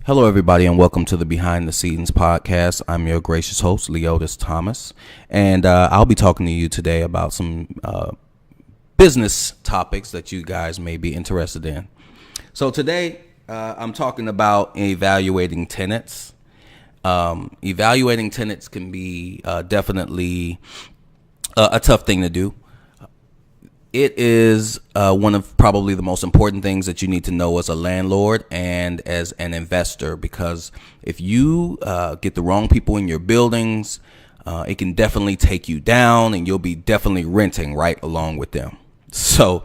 Hello, everybody, and welcome to the Behind the Scenes podcast. I'm your gracious host, Leotis Thomas, and I'll be talking to you today about some business topics that you guys may be interested in. So today, I'm talking about evaluating tenants. Evaluating tenants can be definitely a tough thing to do. It is one of probably the most important things that you need to know as a landlord and as an investor, because if you get the wrong people in your buildings, it can definitely take you down, and you'll be definitely renting right along with them. So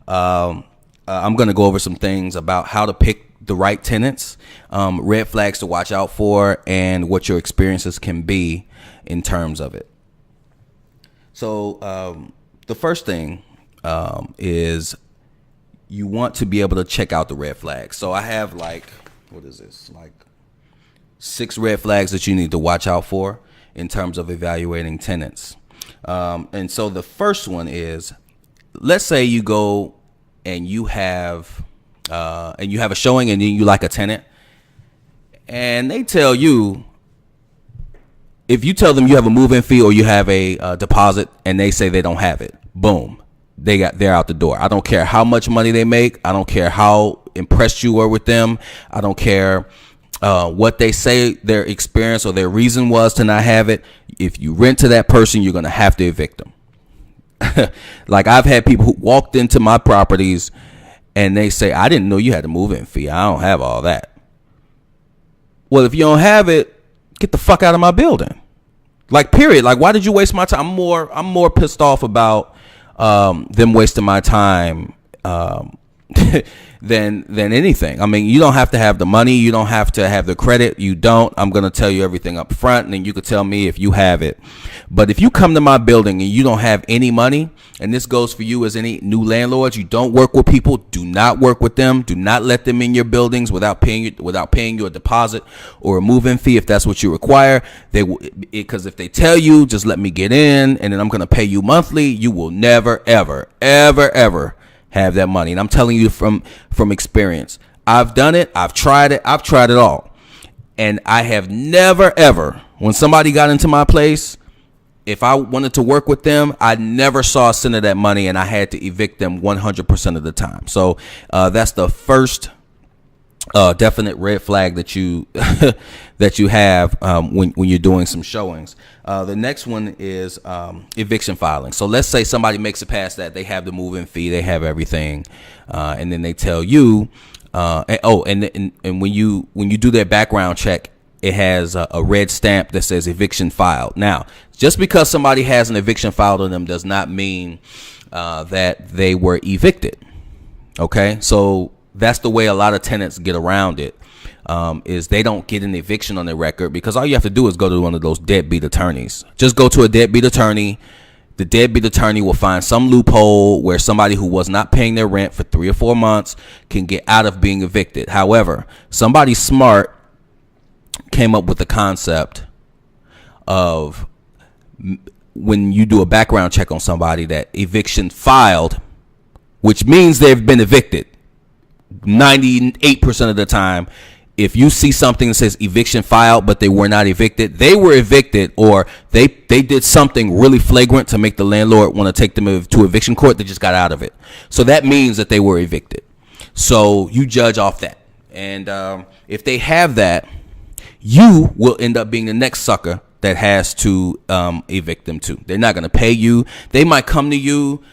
I'm going to go over some things about how to pick the right tenants, red flags to watch out for, and what your experiences can be in terms of it. So the first thing is you want to be able to check out the red flags. So I have like 6 red flags that you need to watch out for in terms of evaluating tenants. And so the first one is, let's say you go and you have a showing and you like a tenant, and they tell you, if you tell them you have a move-in fee or you have a deposit and they say they don't have it, boom. They're out the door. I don't care how much money they make. I don't care how impressed you were with them. I don't care what they say their experience or their reason was to not have it. If you rent to that person, you're going to have to evict them. Like, I've had people who walked into my properties and they say, I didn't know you had a move-in fee. I don't have all that. Well, if you don't have it, get the fuck out of my building. Like, period. Like, why did you waste my time? I'm more pissed off about them wasting my time than anything. I mean, you don't have to have the money. You don't have to have the credit. You don't. I'm going to tell you everything up front, and then you can tell me if you have it. But if you come to my building and you don't have any money, and this goes for you as any new landlords, you don't work with people, do not work with them. Do not let them in your buildings without paying you a deposit or a move-in fee if that's what you require. Because if they tell you, just let me get in and then I'm going to pay you monthly, you will never, ever, ever, ever have that money. And I'm telling you from experience. I've done it. I've tried it all. And I have never, ever, when somebody got into my place, if I wanted to work with them, I never saw a cent of that money, and I had to evict them 100% of the time. So that's the first definite red flag that you that you have when you're doing some showings. The next one is eviction filing. So let's say somebody makes it past that. They have the move-in fee, they have everything, and then they tell you, and when you do their background check, it has a red stamp that says eviction filed. Now, just because somebody has an eviction filed on them does not mean that they were evicted. Okay, so that's the way a lot of tenants get around it, is they don't get an eviction on their record, because all you have to do is go to one of those deadbeat attorneys. Just go to a deadbeat attorney. The deadbeat attorney will find some loophole where somebody who was not paying their rent for 3 or 4 months can get out of being evicted. However, somebody smart came up with the concept of, when you do a background check on somebody, that eviction filed, which means they've been evicted 98% of the time. If you see something that says eviction filed but they were not evicted, they were evicted, or they did something really flagrant to make the landlord want to take them to eviction court. They just got out of it. So that means that they were evicted. So you judge off that. And if they have that, you will end up being the next sucker that has to evict them too. They're not going to pay you. They might come to you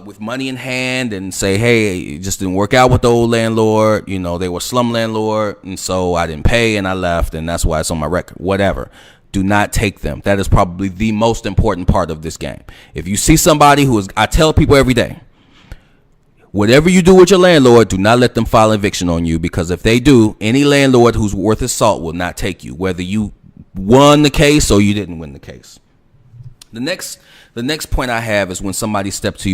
with money in hand and say, hey, it just didn't work out with the old landlord. You know, they were slum landlord, and so I didn't pay and I left, and that's why it's on my record. Whatever. Do not take them. That is probably the most important part of this game. If you see somebody I tell people every day, whatever you do with your landlord, do not let them file eviction on you, because if they do, any landlord who's worth his salt will not take you, whether you won the case or you didn't win the case. The next point I have is when somebody steps to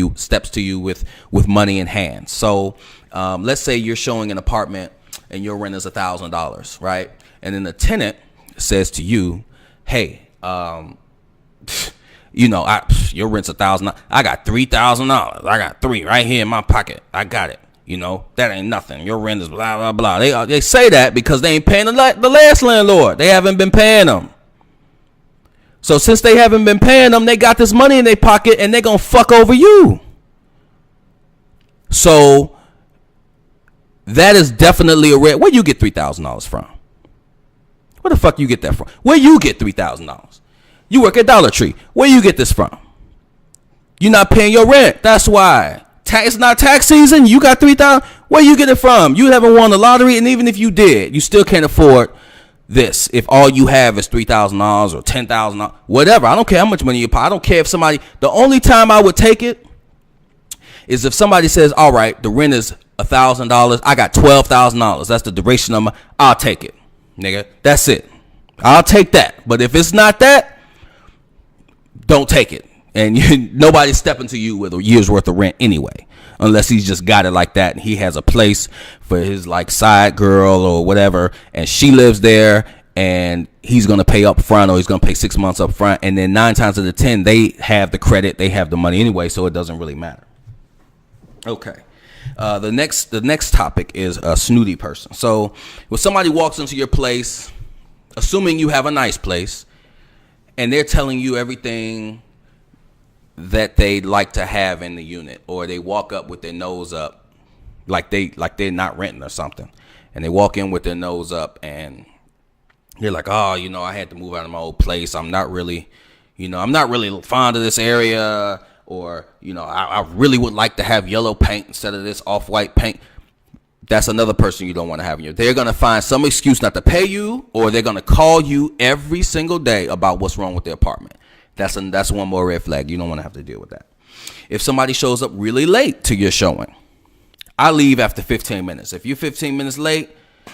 you with money in hand. So let's say you're showing an apartment and your rent is $1,000, right? And then the tenant says to you, hey, your rent's $1,000. I got $3,000. I got 3 right here in my pocket. I got it. That ain't nothing. Your rent is blah, blah, blah. They say that because they ain't paying the last landlord. They haven't been paying them. So since they haven't been paying them, they got this money in their pocket and they're going to fuck over you. So that is definitely a red. Where you get $3,000 from? Where the fuck you get that from? Where you get $3,000? You work at Dollar Tree. Where you get this from? You're not paying your rent. That's why. It's not tax season. You got $3,000. Where you get it from? You haven't won the lottery, and even if you did, you still can't afford this. If all you have is $3,000 or $10,000, whatever. I don't care how much money you pay. I don't care if somebody. The only time I would take it is if somebody says, "All right, the rent is $1,000. I got $12,000. That's the duration of my." I'll take it, nigga. That's it. I'll take that. But if it's not that, don't take it. And nobody's stepping to you with a year's worth of rent anyway, unless he's just got it like that and he has a place for his like side girl or whatever, and she lives there, and he's gonna pay up front, or he's gonna pay 6 months up front, and then 9 times out of 10 they have the credit, they have the money anyway, so it doesn't really matter. Okay. The next topic is a snooty person. So when somebody walks into your place, assuming you have a nice place, and they're telling you everything that they'd like to have in the unit, or they walk up with their nose up like they're not renting or something, and they walk in with their nose up and they're like, "Oh, I had to move out of my old place. I'm not really fond of this area, or I really would like to have yellow paint instead of this off-white paint." That's another person you don't want to have in your. They're gonna find some excuse not to pay you, or they're gonna call you every single day about what's wrong with their apartment. That's one more red flag. You don't want to have to deal with that. If somebody shows up really late to your showing, I leave after 15 minutes. If you're 15 minutes late,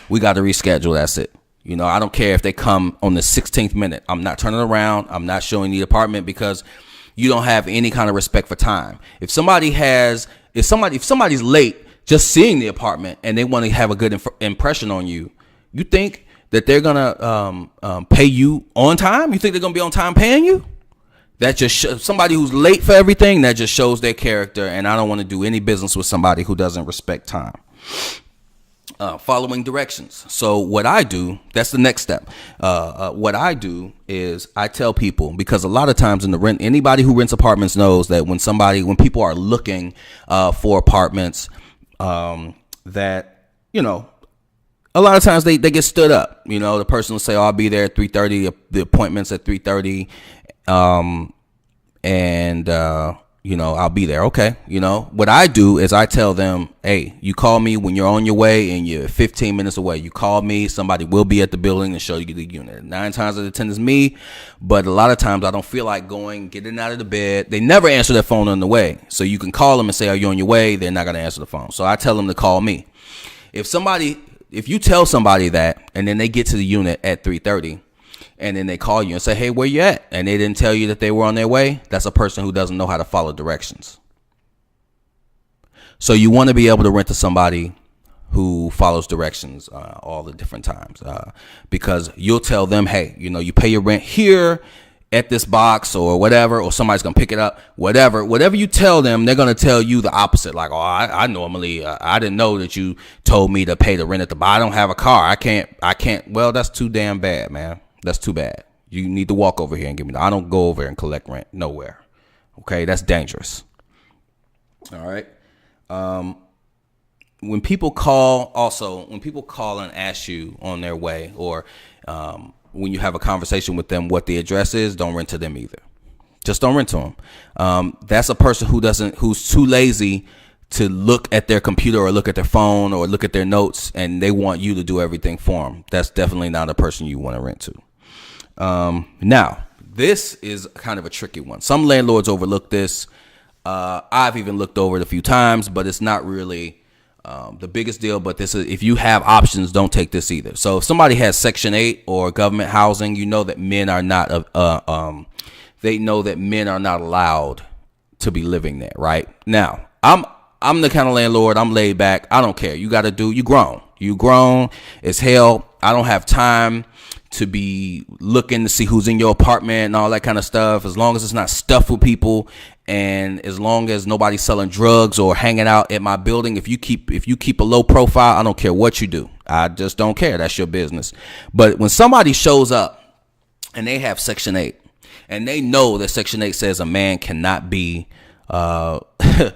we got to reschedule. That's it. I don't care if they come on the 16th minute. I'm not turning around. I'm not showing the apartment, because you don't have any kind of respect for time. If somebody's late just seeing the apartment and they want to have a good impression on you, you think that they're gonna pay you on time? You think they're gonna be on time paying you? That just somebody who's late for everything, that just shows their character, and I don't want to do any business with somebody who doesn't respect time. Following directions. So what I do, that's the next step. What I do is I tell people, because a lot of times in the rent, anybody who rents apartments knows that when people are looking for apartments, that a lot of times they get stood up. The person will say, "Oh, I'll be there at 3:30. The appointment's at 3:30." I'll be there. Okay. What I do is I tell them, "Hey, you call me when you're on your way and you're 15 minutes away. You call me, somebody will be at the building and show you the unit." 9 times out of 10 is me, but a lot of times I don't feel like getting out of the bed. They never answer their phone on the way. So you can call them and say, "Are you on your way?" They're not going to answer the phone. So I tell them to call me. If you tell somebody that, and then they get to the unit at 3:30, and then they call you and say, "Hey, where you at?" and they didn't tell you that they were on their way, that's a person who doesn't know how to follow directions. So you want to be able to rent to somebody who follows directions all the different times, because you'll tell them, "Hey, you pay your rent here at this box," or whatever, or somebody's gonna pick it up, whatever you tell them, they're gonna tell you the opposite. Like, "Oh, I normally I didn't know that you told me to pay the rent at the bar. I don't have a car. I can't." Well, that's too damn bad, man. That's too bad. You need to walk over here and give me. I don't go over and collect rent nowhere. Okay, that's dangerous. All right. When people call and ask you on their way, or when you have a conversation with them what the address is, don't rent to them either. Just don't rent to them. That's a person who's too lazy to look at their computer or look at their phone or look at their notes, and they want you to do everything for them. That's definitely not a person you want to rent to. Now, this is kind of a tricky one. Some landlords overlook this. I've even looked over it a few times, but it's not really the biggest deal. But this is, if you have options, don't take this either. So if somebody has Section 8 or government housing, that men are not they know that men are not allowed to be living there. Right now, I'm the kind of landlord, I'm laid back. I don't care. You grown as hell. I don't have time to be looking to see who's in your apartment and all that kind of stuff. As long as it's not stuffed with people, And as long as nobody's selling drugs or hanging out at my building, if you keep a low profile, I don't care what you do. I just don't care. That's your business. But when somebody shows up and they have Section 8 and they know that Section 8 says a man cannot be present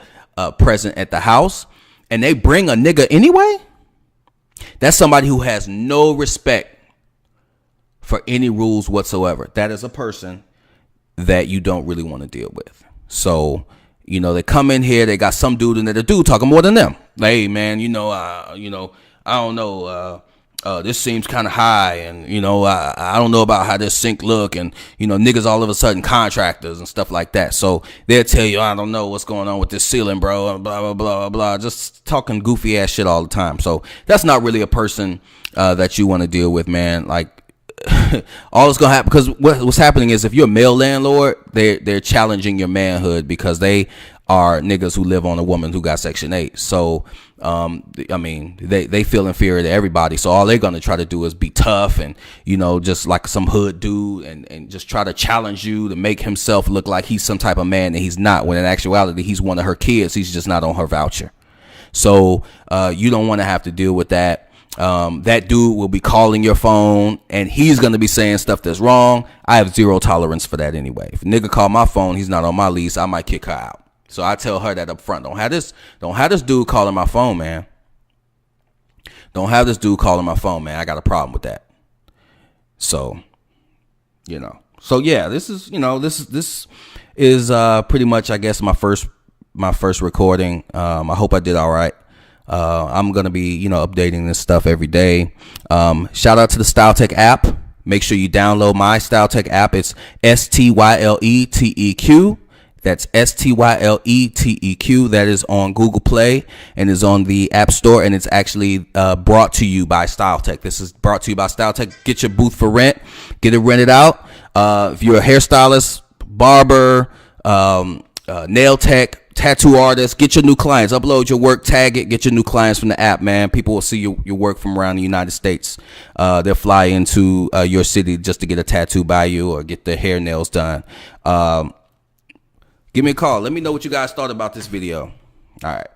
at the house, and they bring a nigga anyway, that's somebody who has no respect for any rules whatsoever. That is a person that you don't really want to deal with. So, they come in here, they got some dude in there, the dude talking more than them. Like, hey man, I don't know, this seems kind of high, and I don't know about how this sink look, and niggas all of a sudden contractors and stuff like that. So they'll tell you, I don't know what's going on with this ceiling, bro, blah blah blah blah, just talking goofy ass shit all the time. So that's not really a person that you want to deal with, man. Like, all that's gonna happen, because what's happening is, if you're a male landlord, they're challenging your manhood, because they are niggas who live on a woman who got Section 8. So they feel inferior to everybody. So all they're gonna try to do is be tough and just like some hood dude, and just try to challenge you to make himself look like he's some type of man that he's not, when in actuality he's one of her kids. He's just not on her voucher. So you don't want to have to deal with that. That dude will be calling your phone, and he's going to be saying stuff that's wrong. I have zero tolerance for that anyway. If a nigga call my phone, he's not on my lease, I might kick her out. So I tell her that up front. Don't have this dude calling my phone, man. Don't have this dude calling my phone, man. I got a problem with that. So, So yeah, this is pretty much, I guess, my first recording. I hope I did all right. I'm going to be, updating this stuff every day. Shout out to the Styleteq app. Make sure you download my Styleteq app. It's STYLETEQ. That's STYLETEQ. That is on Google Play and is on the App Store. And it's actually brought to you by Styleteq. This is brought to you by Styleteq. Get your booth for rent. Get it rented out. If you're a hairstylist, barber, nail tech, tattoo artist, get your new clients. Upload your work, tag it, get your new clients from the app, man. People will see your work from around the United States. They'll fly into your city just to get a tattoo by you or get their hair nails done. Give me a call. Let me know what you guys thought about this video. All right.